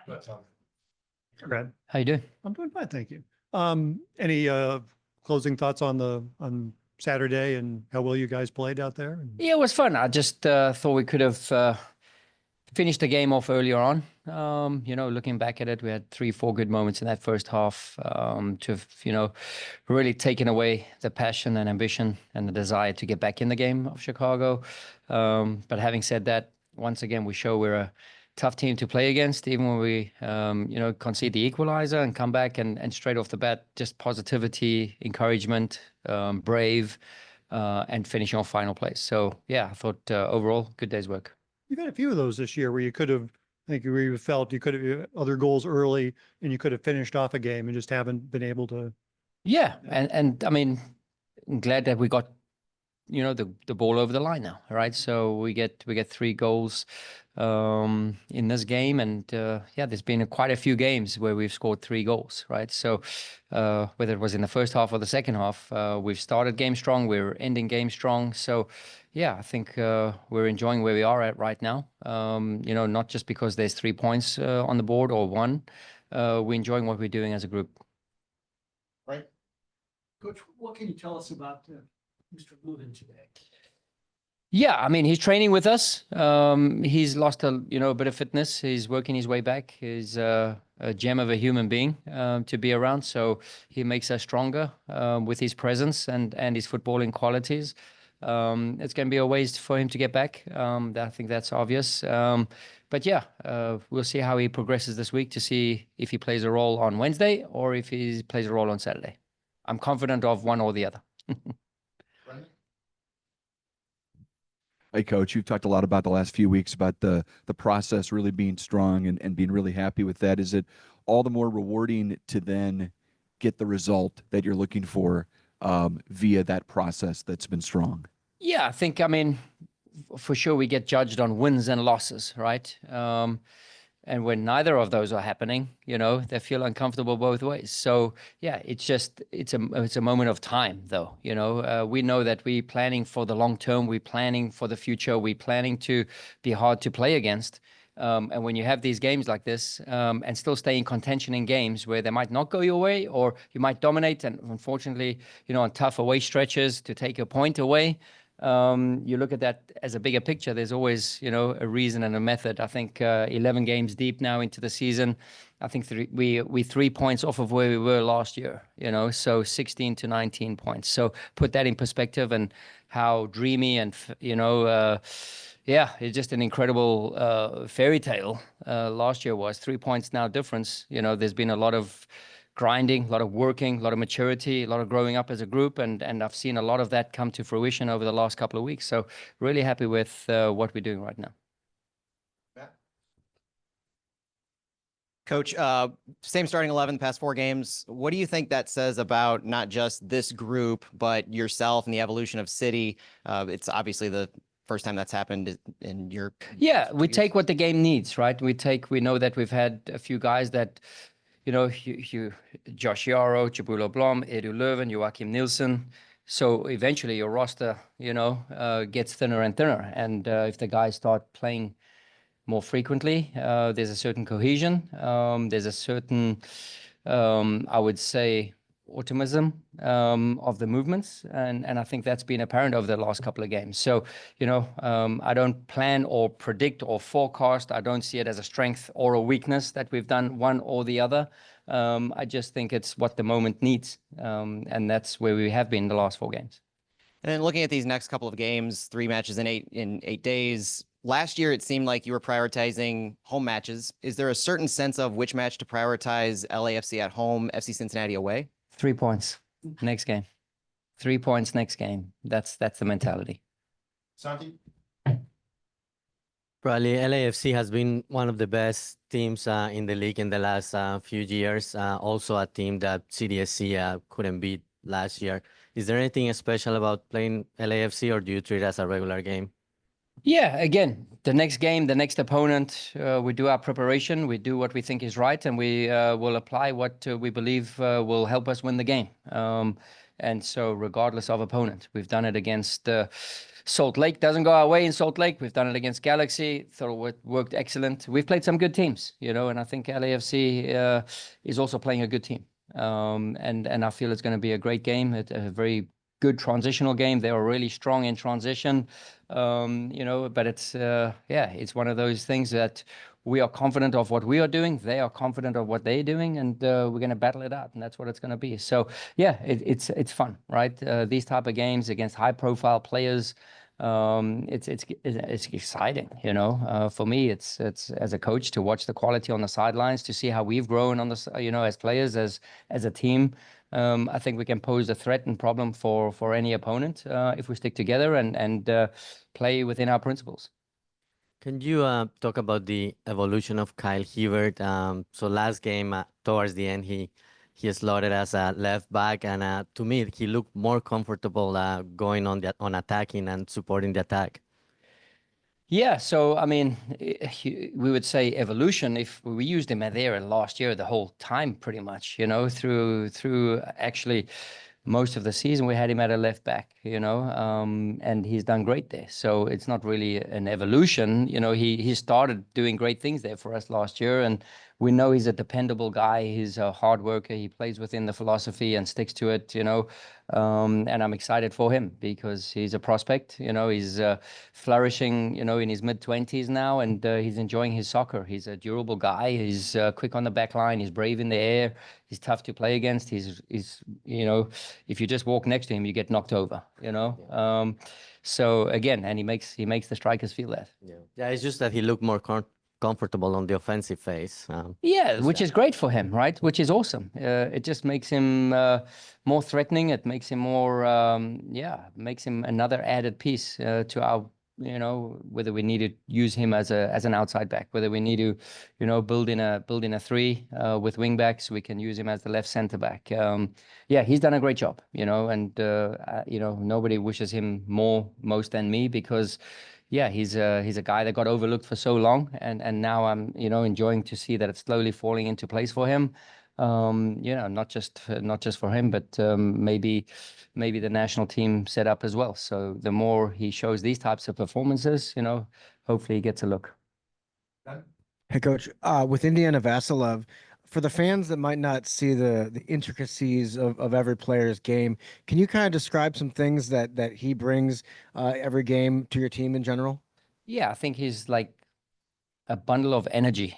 Brad, How you doing? I'm doing fine, thank you. Any closing thoughts on Saturday and how well you guys played out there? Yeah, it was fun. I just thought we could have finished the game off earlier on. Looking back at it, we had 3-4 good moments in that first half to have, really taken away the passion and ambition and the desire to get back in the game of Chicago. But having said that, once again, we show we're a tough team to play against, even when we, concede the equalizer and come back and straight off the bat, just positivity, encouragement, brave, and finishing off final place. So yeah, I thought overall, good day's work. You've had a few of those this year where you could have, I think where you felt you could have other goals early and you could have finished off a game and just haven't been able to. Yeah, and I mean, I'm glad that we got, the ball over the line now, right? So we get 3 goals in this game, and there's been quite a few games where we've scored 3 goals, right? So whether it was in the first half or the second half, we've started game strong, we're ending game strong. So yeah, I think we're enjoying where we are at right now. Not just because there's 3 points on the board or 1. We're enjoying what we're doing as a group. Right. Coach, what can you tell us about Mr. Lubin today? Yeah, I mean, he's training with us. He's lost a bit of fitness. He's working his way back. He's a gem of a human being to be around. So he makes us stronger with his presence and his footballing qualities. It's going to be a ways for him to get back. I think that's obvious. But yeah, we'll see how he progresses this week to see if he plays a role on Wednesday or if he plays a role on Saturday. I'm confident of one or the other. Hey, Coach, you've talked a lot about the last few weeks about the process really being strong and being really happy with that. Is it all the more rewarding to then get the result that you're looking for via that process that's been strong? Yeah, I think, I mean, for sure we get judged on wins and losses, right? And when neither of those are happening, they feel uncomfortable both ways. So yeah, it's a moment of time though. We know that we're planning for the long term, we're planning for the future, we're planning to be hard to play against. And when you have these games like this and still stay in contention in games where they might not go your way or you might dominate, and unfortunately, on tough away stretches to take a point away, you look at that as a bigger picture. There's always, a reason and a method. I think 11 games deep now into the season. I think we 3 points off of where we were last year, so 16 to 19 points. So put that in perspective and how dreamy and, it's just an incredible fairy tale last year was. 3 points now difference. There's been a lot of grinding, a lot of working, a lot of maturity, a lot of growing up as a group, and I've seen a lot of that come to fruition over the last couple of weeks. So really happy with what we're doing right now. Coach, same starting 11 past 4 games. What do you think that says about not just this group, but yourself and the evolution of City? It's obviously the first time that's happened in your... Yeah, we take what the game needs, right? We know that we've had a few guys that, Josh Yarrow, Jabulo Blom, Edu Löwen, Joachim Nielsen. So eventually your roster, gets thinner and thinner. And if the guys start playing more frequently, there's a certain cohesion. There's a certain, I would say, optimism of the movements. And I think that's been apparent over the last couple of games. So, I don't plan or predict or forecast. I don't see it as a strength or a weakness that we've done one or the other. I just think it's what the moment needs. And that's where we have been the last 4 games. And then looking at these next couple of games, 3 matches in 8 days. Last year, it seemed like you were prioritizing home matches. Is there a certain sense of which match to prioritize? LAFC at home, FC Cincinnati away? 3 points next game. 3 points next game. That's the mentality. Santi? Probably LAFC has been one of the best teams in the league in the last few years. Also a team that CDSC couldn't beat last year. Is there anything special about playing LAFC, or do you treat it as a regular game? Yeah, again, the next game, the next opponent, we do our preparation, we do what we think is right, and we will apply what we believe will help us win the game. And so regardless of opponent, we've done it against Salt Lake doesn't go our way in Salt Lake. We've done it against Galaxy. Thought it worked excellent. We've played some good teams, you know, and I think LAFC is also playing a good team. And I feel it's going to be a great game. It's a very good transitional game. They are really strong in transition, you know, but it's, it's one of those things that we are confident of what we are doing. They are confident of what they're doing, and we're going to battle it out, and that's what it's going to be. So, yeah, it's fun, right? These type of games against high-profile players, it's exciting, you know. For me, it's as a coach to watch the quality on the sidelines, to see how we've grown on the, you know, as players, as a team. I think we can pose a threat and problem for any opponent if we stick together and play within our principles. Can you talk about the evolution of Kyle Hibbert? So last game, towards the end, he slotted as a left back, and to me, he looked more comfortable going on attacking and supporting the attack. Yeah, so I mean, we would say evolution. If we used him there last year, the whole time, pretty much, you know, through actually most of the season, we had him at a left back, you know, and he's done great there. So it's not really an evolution, you know. He started doing great things there for us last year, and we know he's a dependable guy. He's a hard worker. He plays within the philosophy and sticks to it, you know. And I'm excited for him because he's a prospect, you know. He's flourishing, you know, in his mid-20s now, and he's enjoying his soccer. He's a durable guy. He's quick on the back line. He's brave in the air. He's tough to play against. He's you know, if you just walk next to him, you get knocked over, you know. So again, and he makes the strikers feel that. Yeah, it's just that he looked more comfortable on the offensive phase. Yeah, which is great for him, right? Which is awesome. It just makes him more threatening. It makes him more, makes him another added piece to our, you know, whether we need to use him as an outside back, whether we need to, you know, build in a three with wing backs, we can use him as the left center back. He's done a great job, you know, and you know, nobody wishes him most than me, because he's a guy that got overlooked for so long, and now I'm, you know, enjoying to see that it's slowly falling into place for him. You know, not just for him, but maybe the national team set up as well. So the more he shows these types of performances, you know, hopefully he gets a look. Hey, Coach, with Indiana Vasilov, for the fans that might not see the intricacies of every player's game, can you kind of describe some things that he brings every game to your team in general? Yeah, I think he's like a bundle of energy,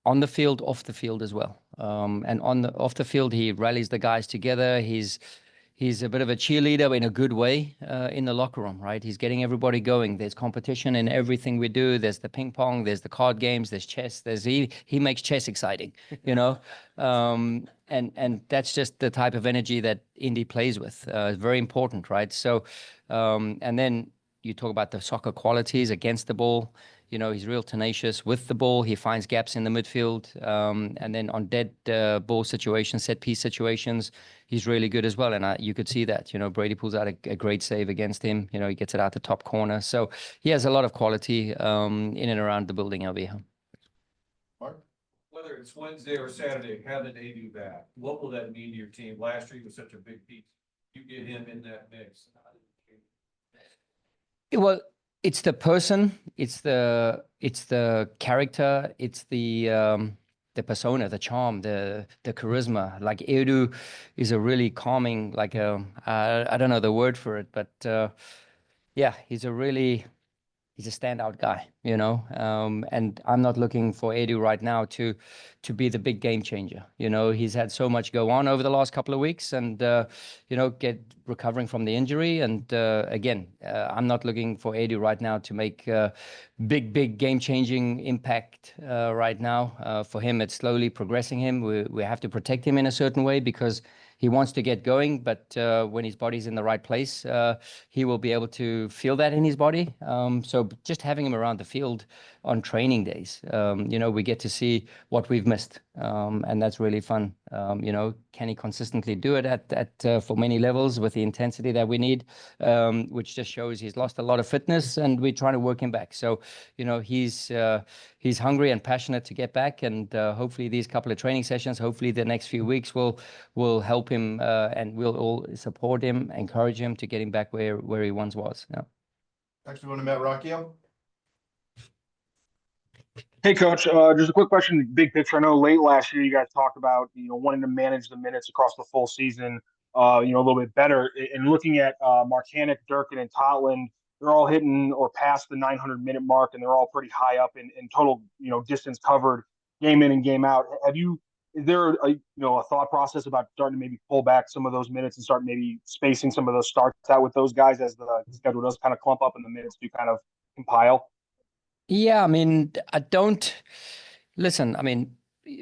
on the field, off the field as well. And off the field, he rallies the guys together. He's a bit of a cheerleader in a good way in the locker room, right? He's getting everybody going. There's competition in everything we do. There's the ping pong, there's the card games, there's chess. He makes chess exciting, you know? And that's just the type of energy that Indy plays with. It's very important, right? So, and then you talk about the soccer qualities against the ball. You know, he's real tenacious with the ball. He finds gaps in the midfield. And then on dead ball situations, set piece situations, he's really good as well. And you could see that, you know, Brady pulls out a great save against him. You know, he gets it out the top corner. So he has a lot of quality in and around the building over here. Mark, whether it's Wednesday or Saturday, having Adu back, what will that mean to your team? Last year he was such a big piece. You get him in that mix. Well, it's the person, it's the character, it's the persona, the charm, the charisma. Like Edu is a really calming, like I don't know the word for it, but he's a standout guy, you know. And I'm not looking for Edu right now to be the big game changer. You know, he's had so much go on over the last couple of weeks, and you know, recovering from the injury. And again, I'm not looking for Edu right now to make big game changing impact right now. For him, it's slowly progressing him. We have to protect him in a certain way because he wants to get going, but when his body's in the right place, he will be able to feel that in his body. So just having him around the field on training days. You know, we get to see what we've missed, and that's really fun. You know, can he consistently do it at for many levels with the intensity that we need, which just shows he's lost a lot of fitness, and we're trying to work him back. So, you know, he's hungry and passionate to get back, and hopefully these couple of training sessions, hopefully the next few weeks will help him, and we'll all support him, encourage him to get him back where he once was. Yeah. Next, we want to Matt Rocchio. Hey, Coach. Just a quick question, big picture. I know late last year you guys talked about wanting to manage the minutes across the full season, a little bit better. And looking at Marcanic, Durkin, and Totland, they're all hitting or past the 900-minute mark, and they're all pretty high up in total distance covered, game in and game out. Is there a thought process about starting to maybe pull back some of those minutes and start maybe spacing some of those starts out with those guys as the schedule does kind of clump up and the minutes do kind of compile? Yeah, I mean, listen, I mean,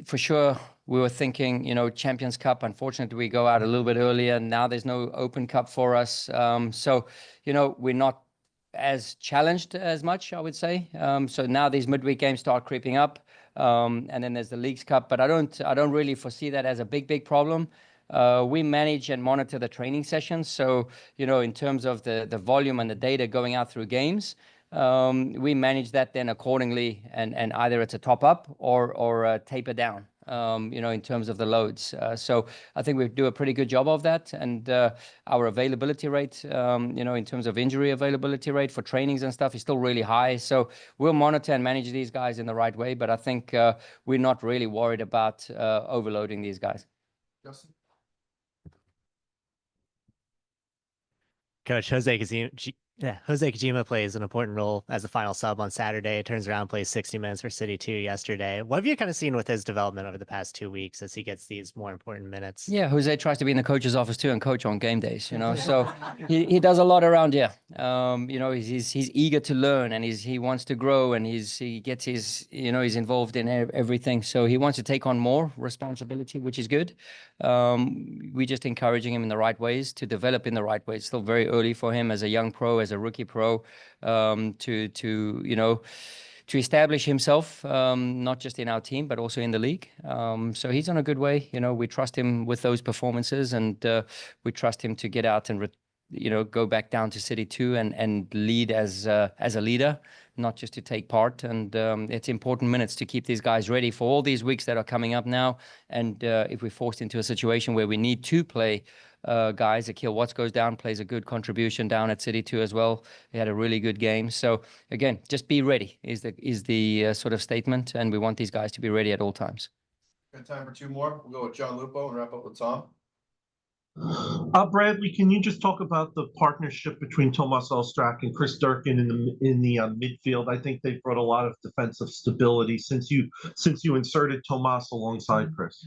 for sure, we were thinking, Champions Cup. Unfortunately, we go out a little bit earlier. Now there's no Open Cup for us. So, we're not as challenged as much, I would say. So now these midweek games start creeping up. And then there's the Leagues Cup, but I don't really foresee that as a big problem. We manage and monitor the training sessions. So, in terms of the volume and the data going out through games, we manage that then accordingly, and either it's a top up or a taper down, in terms of the loads. So I think we do a pretty good job of that. And our availability rate, in terms of injury availability rate for trainings and stuff is still really high. So we'll monitor and manage these guys in the right way. But I think we're not really worried about overloading these guys. Justin? Coach, Jose Kojima plays an important role as a final sub on Saturday. Turns around, plays 60 minutes for City 2 yesterday. What have you kind of seen with his development over the past 2 weeks as he gets these more important minutes? Yeah, Jose tries to be in the coach's office too and coach on game days, so he does a lot around here. He's eager to learn, and he wants to grow, and he gets he's involved in everything. So he wants to take on more responsibility, which is good. We're just encouraging him in the right ways to develop in the right ways. Still very early for him as a young pro, as a rookie pro, to establish himself, not just in our team, but also in the league. So he's on a good way. We trust him with those performances, and we trust him to get out and go back down to City 2 and lead as a leader, not just to take part. And it's important minutes to keep these guys ready for all these weeks that are coming up now. And if we're forced into a situation where we need to play guys, Akil Watts goes down, plays a good contribution down at City 2 as well. He had a really good game. So again, just be ready is the sort of statement, and we want these guys to be ready at all times. Got time for two more. We'll go with John Lupo and wrap up with Tom. Bradley, can you just talk about the partnership between Tomas Ostrak and Chris Durkin in the midfield? I think they've brought a lot of defensive stability since you inserted Tomas alongside Chris.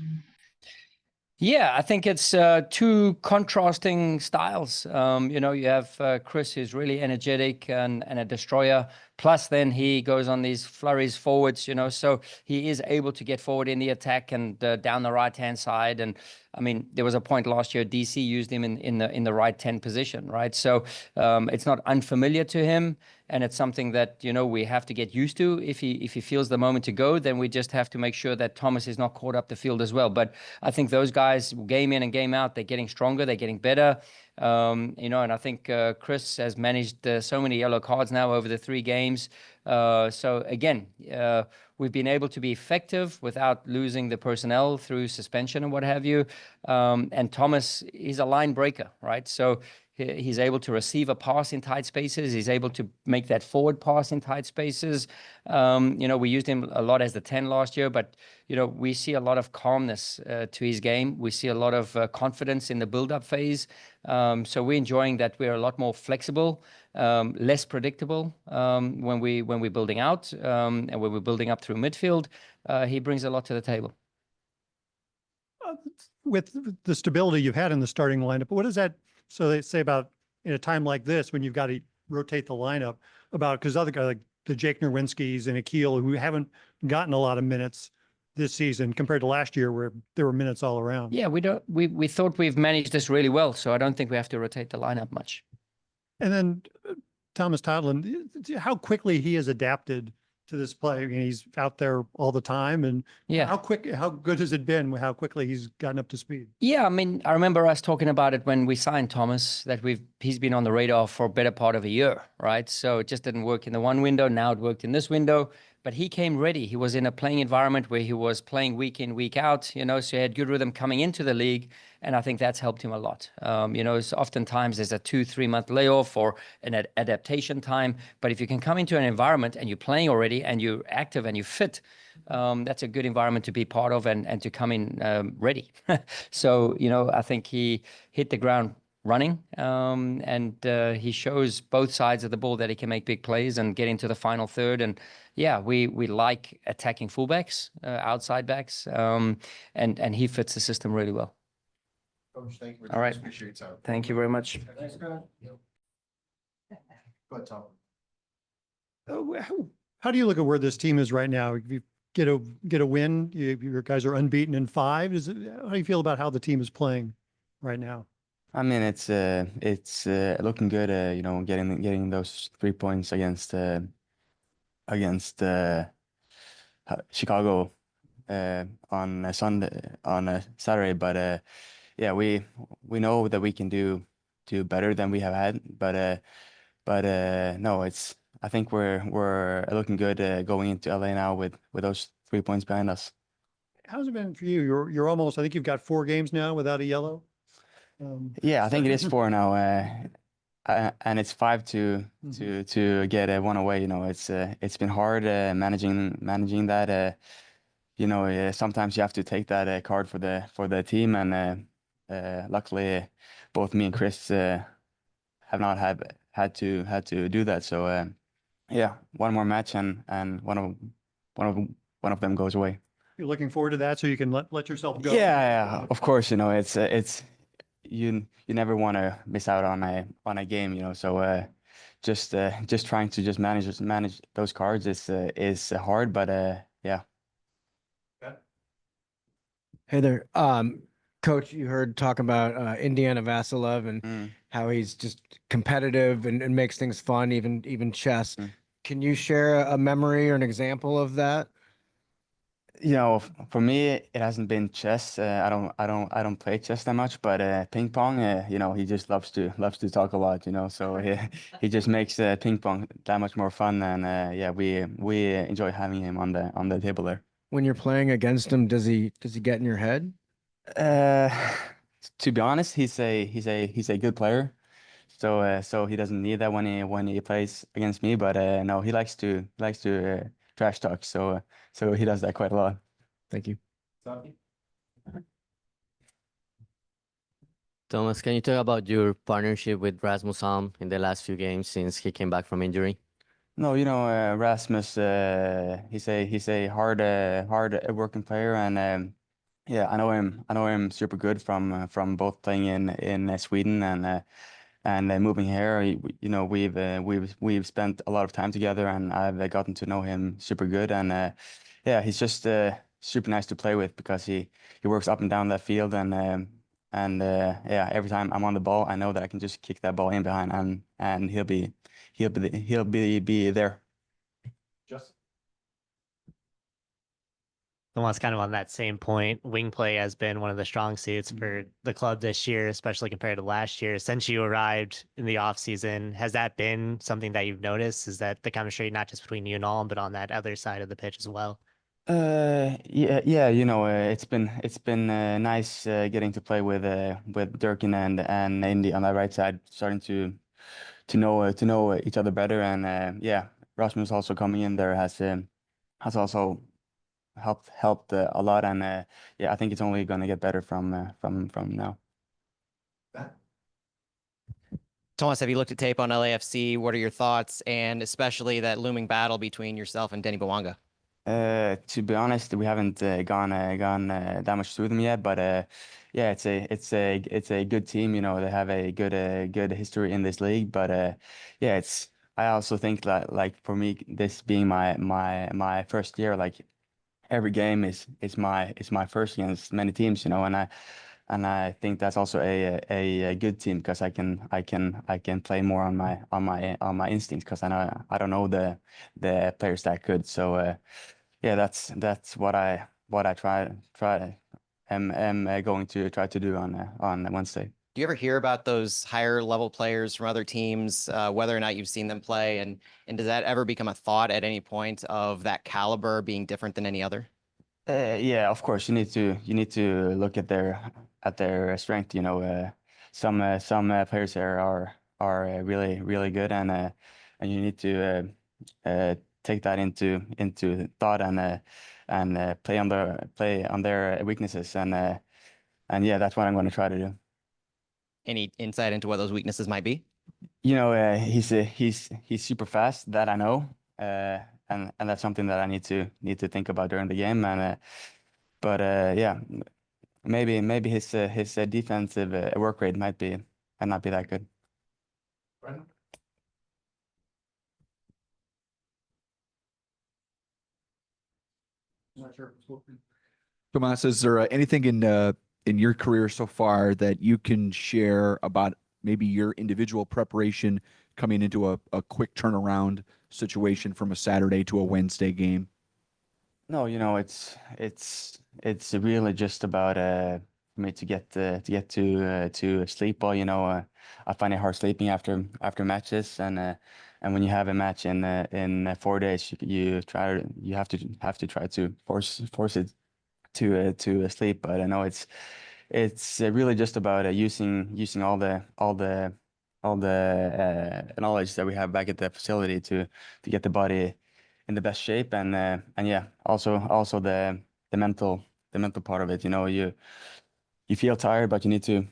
Yeah, I think it's two contrasting styles. You have Chris, who's really energetic and a destroyer. Plus, then he goes on these flurries forwards, so he is able to get forward in the attack and down the right-hand side. And I mean, there was a point last year, DC used him in the right 10 position, right? So it's not unfamiliar to him, and it's something that, we have to get used to. If he feels the moment to go, then we just have to make sure that Thomas is not caught up the field as well. But I think those guys, game in and game out, they're getting stronger, they're getting better. And I think Chris has managed so many yellow cards now over the 3 games. So again, we've been able to be effective without losing the personnel through suspension and what have you. And Thomas is a line breaker, right? So he's able to receive a pass in tight spaces. He's able to make that forward pass in tight spaces. We used him a lot as the 10 last year, but, we see a lot of calmness to his game. We see a lot of confidence in the build-up phase. So we're enjoying that we're a lot more flexible, less predictable when we're building out, and when we're building up through midfield. He brings a lot to the table. With the stability you've had in the starting lineup, what does that, so they say about in a time like this, when you've got to rotate the lineup, about, because other guys like the Jake Nerwinskis and Akil, who haven't gotten a lot of minutes this season compared to last year where there were minutes all around. Yeah, we thought we've managed this really well, so I don't think we have to rotate the lineup much. And then Thomas Totland, how quickly he has adapted to this play. And he's out there all the time. And Yeah. how good has it been? How quickly he's gotten up to speed? Yeah, I mean, I remember us talking about it when we signed Thomas, that he's been on the radar for a better part of a year, right? So it just didn't work in the one window. Now it worked in this window. But he came ready. He was in a playing environment where he was playing week in, week out, you know, so he had good rhythm coming into the league. And I think that's helped him a lot. You know, so oftentimes there's a 2-3 month layoff or an adaptation time. But if you can come into an environment and you're playing already and you're active and you're fit, that's a good environment to be part of and to come in ready. So, you know, I think he hit the ground running, and he shows both sides of the ball that he can make big plays and get into the final third. And yeah, we like attacking fullbacks, outside backs, and he fits the system really well. Coach, thank you. All right. Appreciate your time. Thank you very much. Thanks, Scott. Go ahead, Tom. How do you look at where this team is right now? If you get a win, your guys are unbeaten in 5. How do you feel about how the team is playing right now? I mean, it's looking good. You know, getting those 3 points against Chicago on a Saturday. But yeah, we know that we can do better than we have had. But no, I think we're looking good going into LA now with those 3 points behind us. How's it been for you? You're almost, I think you've got 4 games now without a yellow. Yeah, I think it is 4 now, and it's 5 to get 1 away. You know, it's been hard managing that. You know, sometimes you have to take that card for the team, and luckily, both me and Chris have not had to do that. So yeah, 1 more match, and one of them goes away. You're looking forward to that, so you can let yourself go. Yeah, of course. You know, it's you never want to miss out on a game, you know. So just trying to just manage those cards is hard, but yeah. Hey there, Coach. You heard talk about Indiana Vasilov and how he's just competitive and makes things fun, even chess. Can you share a memory or an example of that? You know, for me, it hasn't been chess. I don't play chess that much, but ping pong. You know, he just loves to talk a lot. You know, so he just makes ping pong that much more fun. And yeah, we enjoy having him on the table there. When you're playing against him, does he get in your head? To be honest, he's a good player. So he doesn't need that when he plays against me. But no, he likes to trash talk. So he does that quite a lot. Thank you. Thomas, can you talk about your partnership with Rasmus Alm in the last few games since he came back from injury? No, you know, Rasmus, he's a hard working player, and yeah, I know him super good from both playing in Sweden and moving here. You know, we've spent a lot of time together, and I've gotten to know him super good. And yeah, he's just super nice to play with because he works up and down that field, and yeah, every time I'm on the ball, I know that I can just kick that ball in behind, and he'll be there. Justin. Almost kind of on that same point, wing play has been one of the strong suits for the club this year, especially compared to last year. Since you arrived in the offseason, has that been something that you've noticed? Is that the chemistry not just between you and Alm, but on that other side of the pitch as well? Yeah, you know, it's been nice getting to play with Durkin and Indy on that right side, starting to know each other better. And yeah, Rasmus also coming in there has also helped a lot. And yeah, I think it's only going to get better from now. Thomas, have you looked at tape on LAFC? What are your thoughts, and especially that looming battle between yourself and Denny Bwanga? To be honest, we haven't gone that much through them yet, but yeah, it's a good team. You know, they have a good history in this league. But yeah, I also think that, like, for me, this being my first year, like every game is my first against many teams. You know, and I think that's also a good team because I can play more on my instincts because I don't know the players that good. So yeah, that's what I am going to try to do on Wednesday. Do you ever hear about those higher level players from other teams, whether or not you've seen them play? And does that ever become a thought at any point of that caliber being different than any other? Yeah, of course you need to look at their strength. You know, some players there are really good, and you need to take that into thought and play on their weaknesses, and yeah, that's what I'm going to try to do. Any insight into what those weaknesses might be? You know, he's super fast, that I know, and that's something that I need to think about during the game. And but yeah, maybe his defensive work rate might not be that good. Brendan? Not sure if it's working. Tomas, is there anything in your career so far that you can share about maybe your individual preparation coming into a quick turnaround situation from a Saturday to a Wednesday game? No, you know, it's really just about for me to get to sleep well. You know, I find it hard sleeping after matches, and when you have a match in 4 days, you have to try to force it to sleep. But I know it's really just about using all the knowledge that we have back at the facility to get the body in the best shape, and yeah, also the mental part of it. You know, you feel tired, but you need to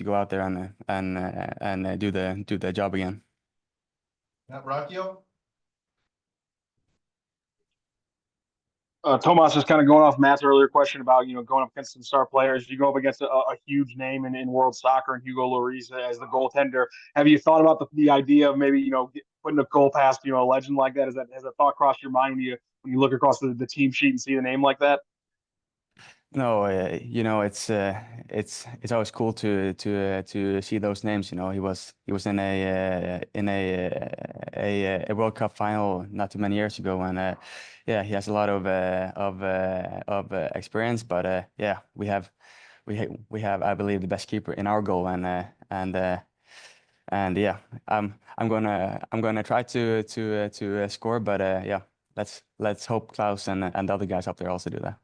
go out there and do the job again. Matt Bracchio? Tomas, is kind of going off Matt's earlier question about, going up against some star players. You go up against a huge name in world soccer and Hugo Lloris as the goaltender. Have you thought about the idea of maybe, putting a goal past, a legend like that? Has that thought crossed your mind when you look across the team sheet and see a name like that? No, you know, it's always cool to see those names. You know, he was in a World Cup final not too many years ago, and yeah, he has a lot of experience. But yeah, we have I believe the best keeper in our goal, and yeah, I'm gonna try to score, but yeah, let's hope Klaus and the other guys up there also do that.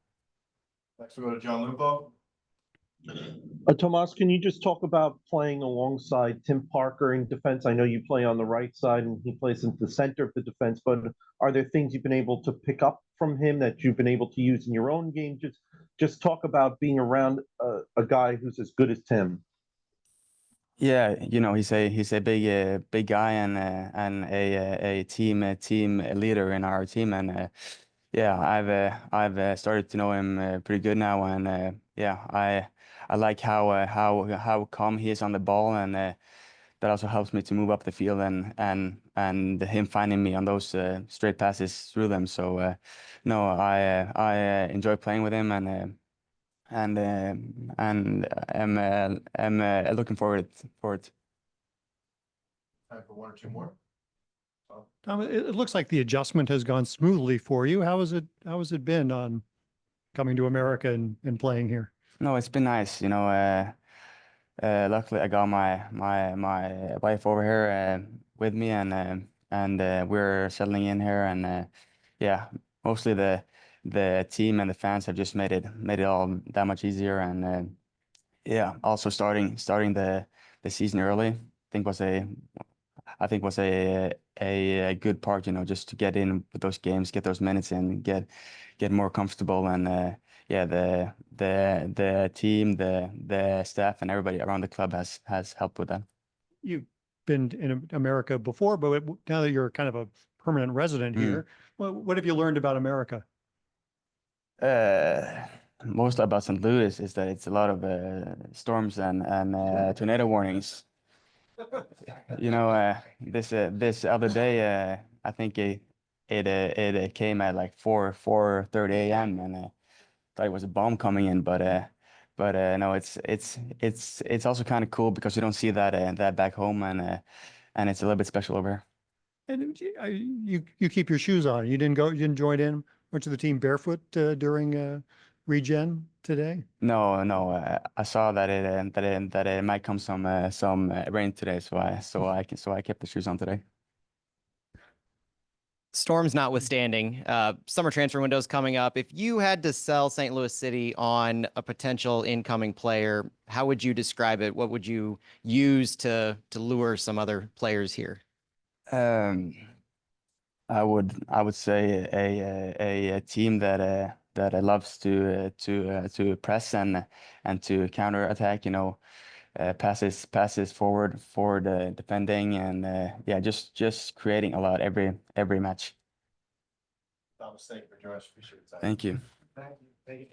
Next we'll go to John Lupo. Tomas, can you just talk about playing alongside Tim Parker in defense? I know you play on the right side and he plays in the center of the defense, but are there things you've been able to pick up from him that you've been able to use in your own game? Just talk about being around a guy who's as good as Tim. Yeah, you know, he's a big guy and a team leader in our team, and yeah, I've started to know him pretty good now, and yeah, I like how calm he is on the ball, and that also helps me to move up the field, and him finding me on those straight passes through them. So no, I enjoy playing with him, and I'm looking forward. Time for one or two more. Tom, it looks like the adjustment has gone smoothly for you. How has it been on coming to America and playing here? No, it's been nice. You know, luckily I got my wife over here with me, and we're settling in here, and yeah, mostly the team and the fans have just made it all that much easier, and yeah, also starting the season early, I think was a good part, you know, just to get in with those games, get those minutes in, get more comfortable, and yeah, the team, the staff, and everybody around the club has helped with that. You've been in America before, but now that you're kind of a permanent resident here, what have you learned about America? Most about St. Louis is that it's a lot of storms and tornado warnings. You know, this other day, I think it came at like 4:30 a.m. and thought it was a bomb coming in, but no, it's also kind of cool because you don't see that back home, and it's a little bit special over here. And you keep your shoes on. You didn't join in much of the team barefoot during regen today? No, I saw that it might come some rain today, so I kept the shoes on today. Storms notwithstanding, summer transfer window's coming up. If you had to sell St. Louis City on a potential incoming player, how would you describe it? What would you use to lure some other players here? I would say a team that loves to press and to counter attack. Passes forward defending, and yeah, just creating a lot every match. Thomas, thank you for joining us. Appreciate it. Thank you. Thank you.